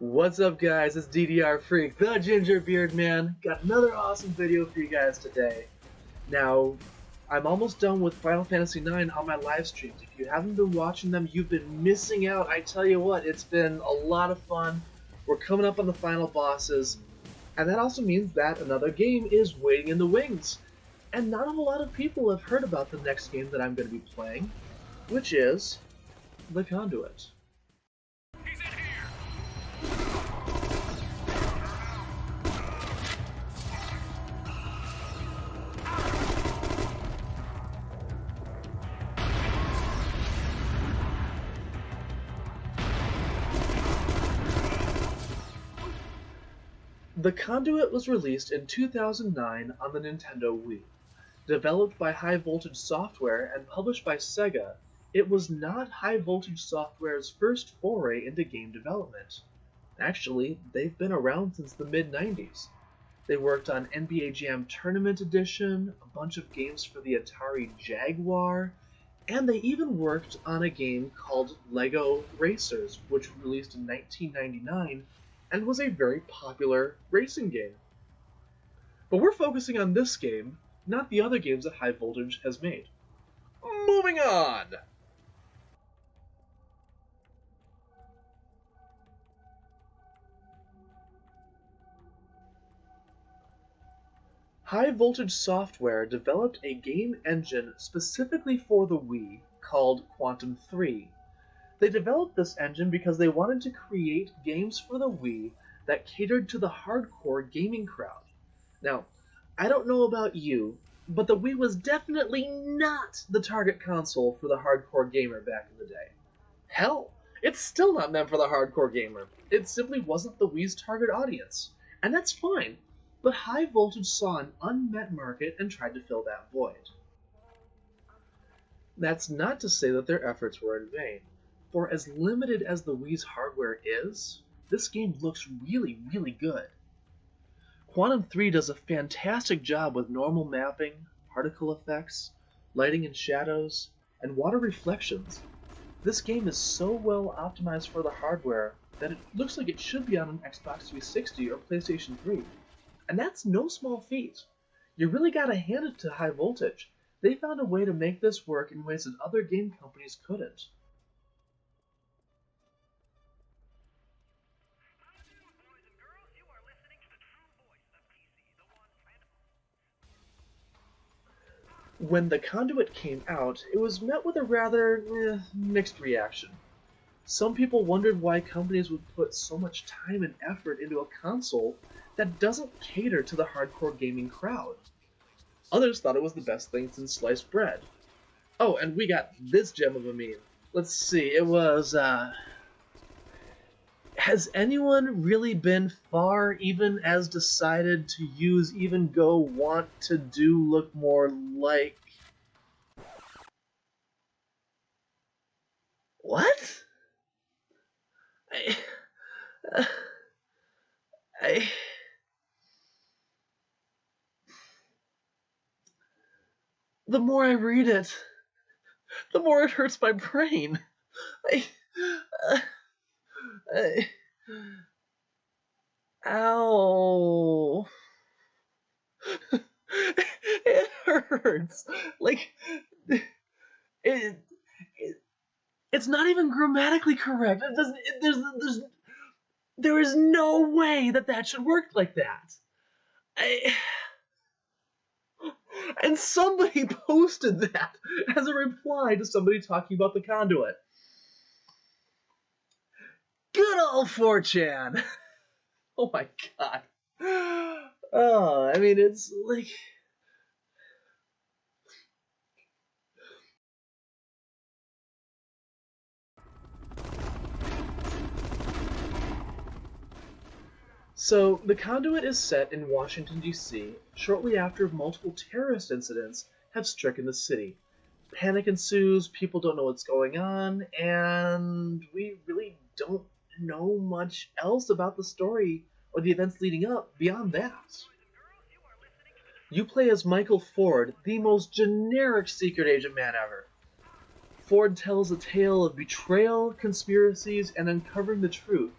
What's up, guys? It's DDR Freak, the Ginger Beard Man. Got another awesome video for you guys today. Now, I'm almost done with Final Fantasy IX on my live streams. If you haven't been watching them, you've been missing out. I tell you what, it's been a lot of fun. We're coming up on the final bosses, and that also means that another game is waiting in the wings. And not a lot of people have heard about the next game that I'm going to be playing, which is the Conduit. The Conduit was released in 2009 on the Nintendo Wii. Developed by High Voltage Software and published by Sega, it was not High Voltage Software's first foray into game development. Actually, they've been around since the mid-90s. They worked on NBA Jam Tournament Edition, a bunch of games for the Atari Jaguar, and they even worked on a game called Lego Racers, which was released in 1999 and was a very popular racing game. But we're focusing on this game, not the other games that High Voltage has made. Moving on! High Voltage Software developed a game engine specifically for the Wii called Quantum 3. They developed this engine because they wanted to create games for the Wii that catered to the hardcore gaming crowd. Now, I don't know about you, but the Wii was definitely not the target console for the hardcore gamer back in the day. Hell, it's still not meant for the hardcore gamer. It simply wasn't the Wii's target audience. And that's fine, but High Voltage saw an unmet market and tried to fill that void. That's not to say that their efforts were in vain. For as limited as the Wii's hardware is, this game looks really, really good. Quantum 3 does a fantastic job with normal mapping, particle effects, lighting and shadows, and water reflections. This game is so well optimized for the hardware that it looks like it should be on an Xbox 360 or PlayStation 3. And that's no small feat. You really gotta hand it to High Voltage. They found a way to make this work in ways that other game companies couldn't. When the Conduit came out, it was met with a rather mixed reaction. Some people wondered why companies would put so much time and effort into a console that doesn't cater to the hardcore gaming crowd. Others thought it was the best thing since sliced bread. Oh, and we got this gem of a meme. Let's see, it was, has anyone really been far even as decided to use even go want to do look more like... What? The more I read it, the more it hurts my brain. Ow. It hurts. Like, it's not even grammatically correct. It doesn't, there is no way that should work like that. And somebody posted that as a reply to somebody talking about the Conduit. Good old 4chan! Oh my god. Oh, I mean, it's like... So, the Conduit is set in Washington, D.C., shortly after multiple terrorist incidents have stricken the city. Panic ensues, people don't know what's going on, and we really don't know much else about the story or the events leading up beyond that. You play as Michael Ford, the most generic secret agent man ever. Ford tells a tale of betrayal, conspiracies, and uncovering the truth,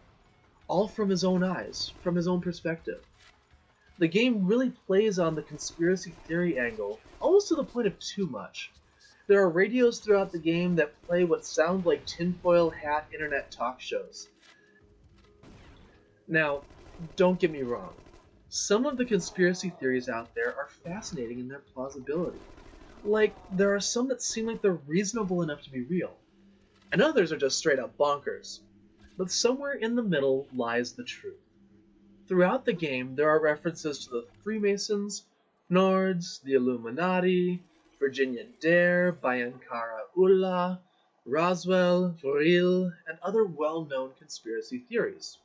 all from his own eyes, from his own perspective. The game really plays on the conspiracy theory angle, almost to the point of too much. There are radios throughout the game that play what sound like tinfoil hat internet talk shows. Now, don't get me wrong. Some of the conspiracy theories out there are fascinating in their plausibility. Like, there are some that seem like they're reasonable enough to be real, and others are just straight up bonkers. But somewhere in the middle lies the truth. Throughout the game, there are references to the Freemasons, Nords, the Illuminati, Virginia Dare, Bayankara Ullah, Roswell, Vril, and other well-known conspiracy theories.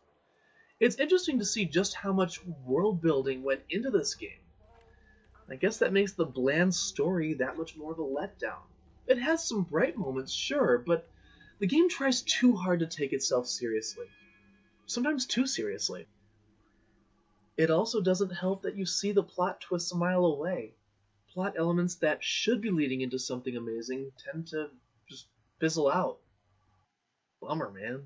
It's interesting to see just how much world building went into this game. I guess that makes the bland story that much more of a letdown. It has some bright moments, sure, but the game tries too hard to take itself seriously. Sometimes too seriously. It also doesn't help that you see the plot twists a mile away. Plot elements that should be leading into something amazing tend to just fizzle out. Bummer, man.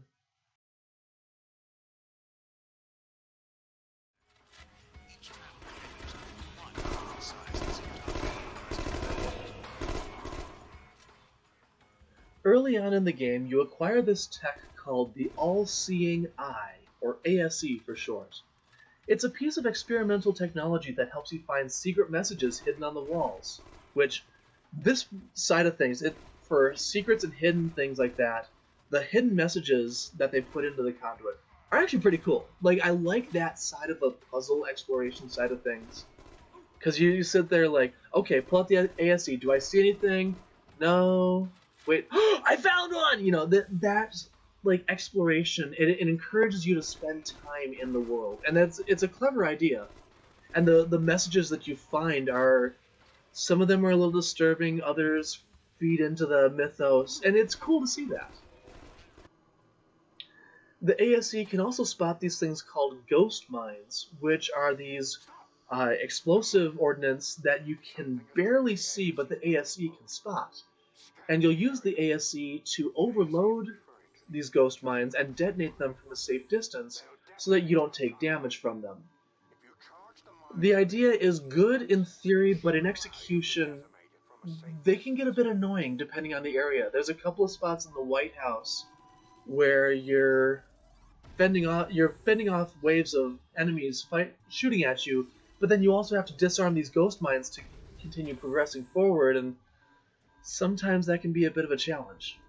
Early on in the game, you acquire this tech called the All-Seeing Eye, or ASE for short. It's a piece of experimental technology that helps you find secret messages hidden on the walls, which, this side of things, for secrets and hidden things like that, the hidden messages that they put into the Conduit are actually pretty cool. Like, I like that side of the puzzle exploration side of things. Because you sit there like, okay, pull out the ASE, do I see anything? No. Wait, I found one! You know, that like exploration, it encourages you to spend time in the world, and it's a clever idea. And the messages that you find are, some of them are a little disturbing, others feed into the mythos, and it's cool to see that. The ASE can also spot these things called ghost mines, which are these explosive ordnance that you can barely see, but the ASE can spot. And you'll use the ASE to overload these ghost mines and detonate them from a safe distance so that you don't take damage from them. The idea is good in theory, but in execution, they can get a bit annoying depending on the area. There's a couple of spots in the White House where you're fending off waves of enemies shooting at you, but then you also have to disarm these ghost mines to continue progressing forward, and sometimes that can be a bit of a challenge.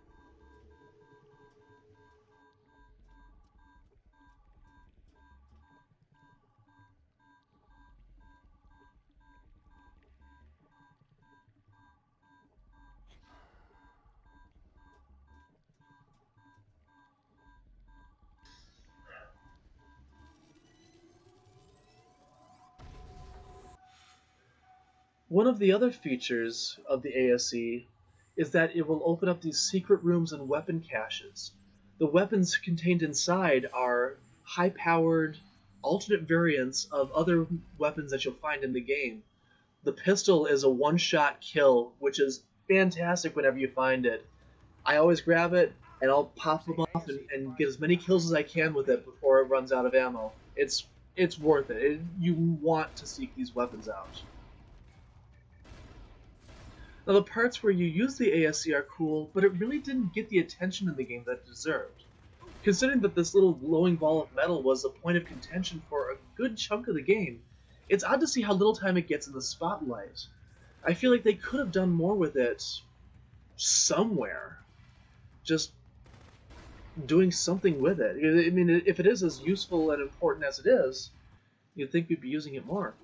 One of the other features of the ASE is that it will open up these secret rooms and weapon caches. The weapons contained inside are high-powered, alternate variants of other weapons that you'll find in the game. The pistol is a one-shot kill, which is fantastic whenever you find it. I always grab it, and I'll pop them off and get as many kills as I can with it before it runs out of ammo. It's worth it. You want to seek these weapons out. Now, the parts where you use the ASC are cool, but it really didn't get the attention in the game that it deserved. Considering that this little glowing ball of metal was a point of contention for a good chunk of the game, it's odd to see how little time it gets in the spotlight. I feel like they could have done more with it somewhere. Just doing something with it. I mean, if it is as useful and important as it is, you'd think we'd be using it more.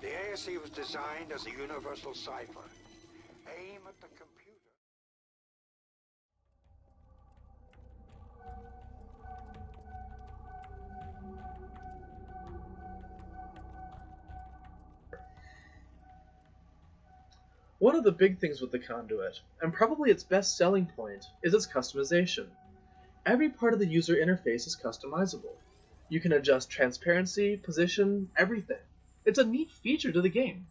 The ASE was designed as a universal cipher. Aim at the computer. One of the big things with the Conduit, and probably its best selling point, is its customization. Every part of the user interface is customizable. You can adjust transparency, position, everything. It's a neat feature to the game.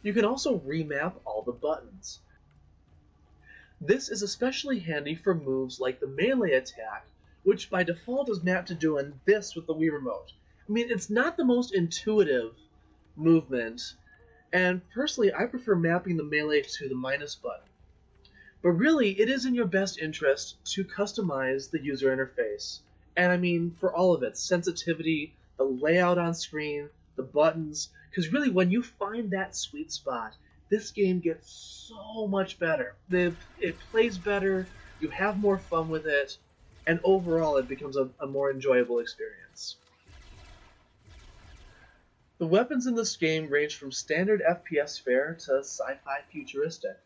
You can also remap all the buttons. This is especially handy for moves like the melee attack, which by default is mapped to doing this with the Wii Remote. I mean, it's not the most intuitive movement, and personally I prefer mapping the melee to the minus button. But really, it is in your best interest to customize the user interface. And I mean, for all of it, sensitivity, the layout on screen, the buttons, because really when you find that sweet spot, this game gets so much better. It plays better, you have more fun with it, and overall it becomes a more enjoyable experience. The weapons in this game range from standard FPS fare to sci-fi futuristic.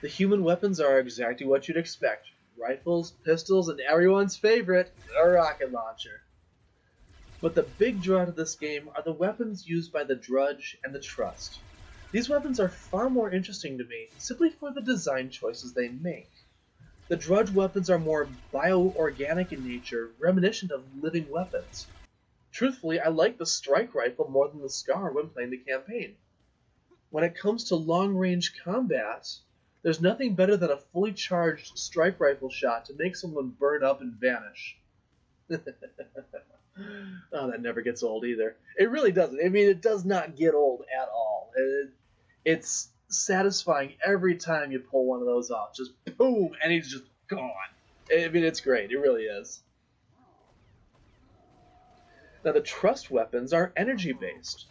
The human weapons are exactly what you'd expect. Rifles, pistols, and everyone's favorite, the rocket launcher. But the big draw to this game are the weapons used by the Drudge and the Trust. These weapons are far more interesting to me, simply for the design choices they make. The Drudge weapons are more bioorganic in nature, reminiscent of living weapons. Truthfully, I like the strike rifle more than the Scar when playing the campaign. When it comes to long-range combat, there's nothing better than a fully charged strike rifle shot to make someone burn up and vanish. Oh, that never gets old either. It really doesn't. I mean, it does not get old at all. It's satisfying every time you pull one of those off. Just boom, and he's just gone. I mean, it's great. It really is. Now, the Trust weapons are energy-based.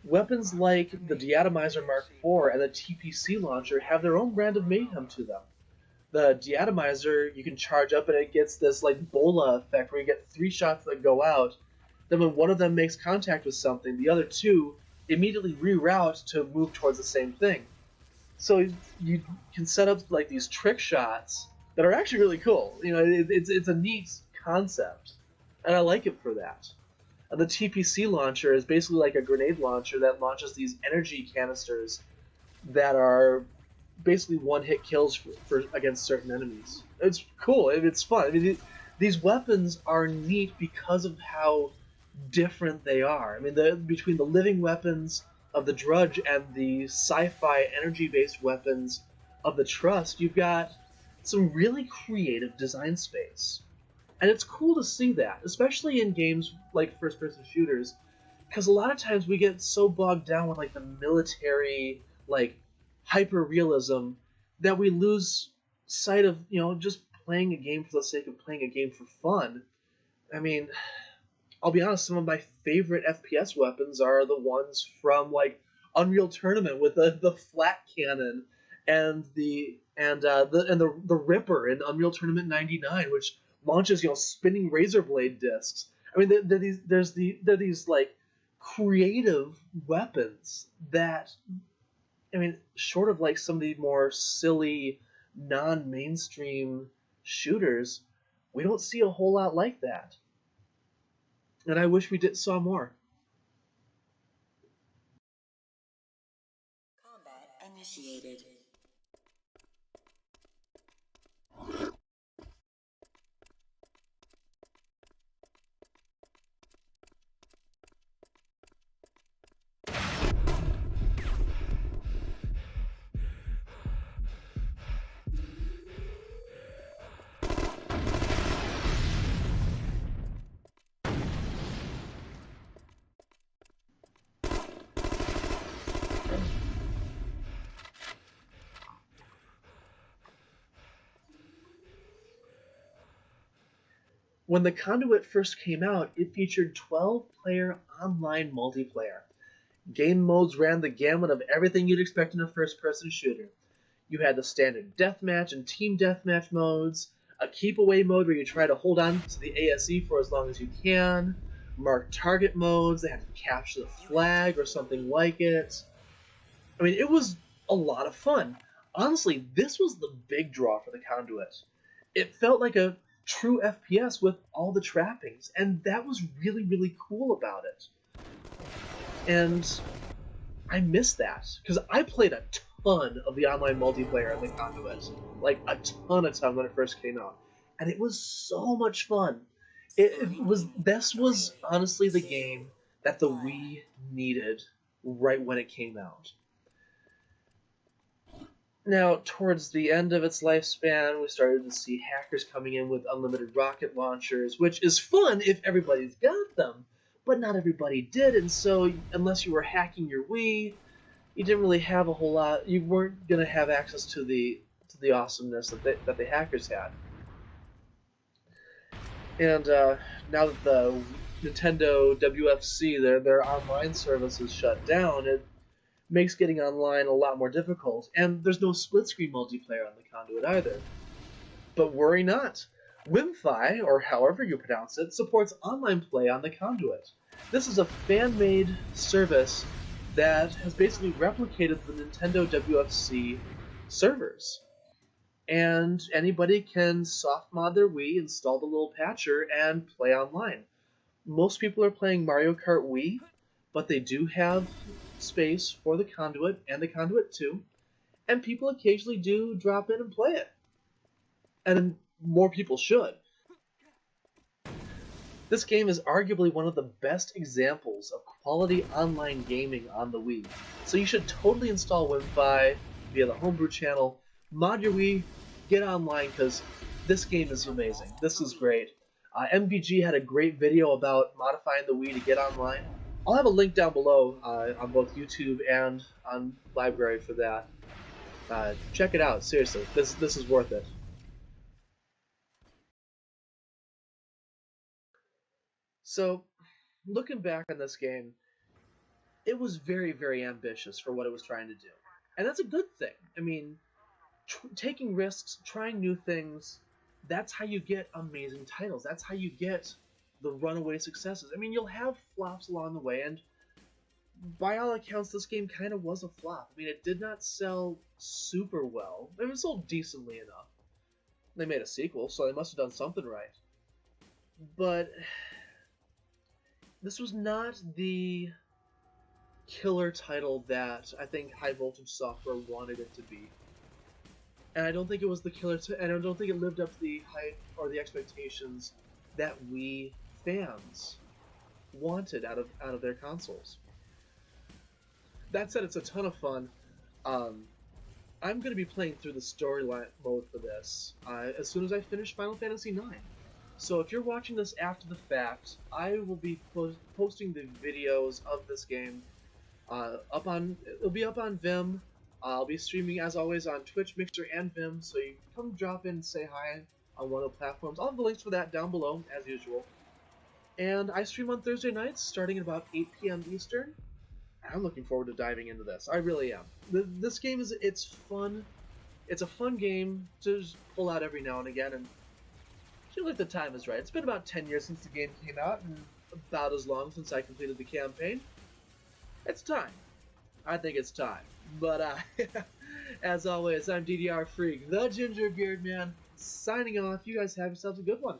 Weapons like the Deatomizer Mark IV and the TPC launcher have their own brand of mayhem to them. The Deatomizer, you can charge up and it gets this like bola effect where you get 3 shots that go out. Then when one of them makes contact with something, the other 2 immediately reroute to move towards the same thing. So you can set up like these trick shots that are actually really cool. You know, it's a neat concept, and I like it for that. The TPC launcher is basically like a grenade launcher that launches these energy canisters that are basically one-hit kills for against certain enemies. It's cool. It's fun. I mean, these weapons are neat because of how different they are. I mean, between the living weapons of the Drudge and the sci-fi energy-based weapons of the Trust, you've got some really creative design space. And it's cool to see that, especially in games like first-person shooters, because a lot of times we get so bogged down with like the military, like hyper-realism, that we lose sight of, you know, just playing a game for the sake of playing a game for fun. I mean, I'll be honest, some of my favorite FPS weapons are the ones from like Unreal Tournament with the flat cannon and the Ripper in Unreal Tournament '99, which launches, you know, spinning razor blade discs. I mean, they're these like creative weapons that, I mean, short of like some of the more silly non-mainstream shooters, we don't see a whole lot like that. And I wish we saw more. Combat initiated. When the Conduit first came out, it featured 12-player online multiplayer. Game modes ran the gamut of everything you'd expect in a first-person shooter. You had the standard deathmatch and team deathmatch modes, a keep-away mode where you try to hold on to the ASE for as long as you can, marked target modes, they had to capture the flag or something like it. I mean, it was a lot of fun. Honestly, this was the big draw for the Conduit. It felt like a true FPS with all the trappings, and that was really, really cool about it. And I miss that, because I played a ton of the online multiplayer in the Conduit. Like, a ton when it first came out. And it was so much fun. It was this was honestly the game that the Wii needed right when it came out. Now, towards the end of its lifespan, we started to see hackers coming in with unlimited rocket launchers, which is fun if everybody's got them, but not everybody did, and so unless you were hacking your Wii, you didn't really have a whole lot. You weren't gonna have access to the awesomeness that the hackers had. And now that the Nintendo WFC, their online service is shut down, it makes getting online a lot more difficult. And there's no split screen multiplayer on the Conduit either. But worry not. Wiimmfc, or however you pronounce it, supports online play on the Conduit. This is a fan-made service that has basically replicated the Nintendo WFC servers. And anybody can soft mod their Wii, install the little patcher, and play online. Most people are playing Mario Kart Wii, but they do have space for the Conduit and the Conduit 2, and people occasionally do drop in and play it. And more people should. This game is arguably one of the best examples of quality online gaming on the Wii, so you should totally install Wiimmfc via the homebrew channel, mod your Wii, get online, because this game is amazing. This is great. MVG had a great video about modifying the Wii to get online. I'll have a link down below on both YouTube and on Library for that. Check it out, seriously. This is worth it. So, looking back on this game, it was very, very ambitious for what it was trying to do. And that's a good thing. I mean, taking risks, trying new things, that's how you get amazing titles. That's how you get the runaway successes. I mean, you'll have flops along the way, and by all accounts, this game kind of was a flop. I mean, it did not sell super well. It was sold decently enough. They made a sequel, so they must have done something right. But this was not the killer title that I think High Voltage Software wanted it to be. And I don't think it was the killer, and I don't think it lived up to the hype or the expectations that Wii fans wanted out of their consoles. That said, it's a ton of fun. I'm going to be playing through the storyline mode for this as soon as I finish Final Fantasy IX. So if you're watching this after the fact, I will be posting the videos of this game it'll be up on Vim. I'll be streaming, as always, on Twitch, Mixer, and Vim, so you come drop in and say hi on one of the platforms. I'll have the links for that down below, as usual. And I stream on Thursday nights, starting at about 8 p.m. Eastern. I'm looking forward to diving into this. I really am. This game it's fun. It's a fun game to just pull out every now and again, and I feel like the time is right. It's been about 10 years since the game came out, and about as long since I completed the campaign. It's time. I think it's time. But as always, I'm DDR Freak, the Ginger Beard Man, signing off. You guys have yourselves a good one.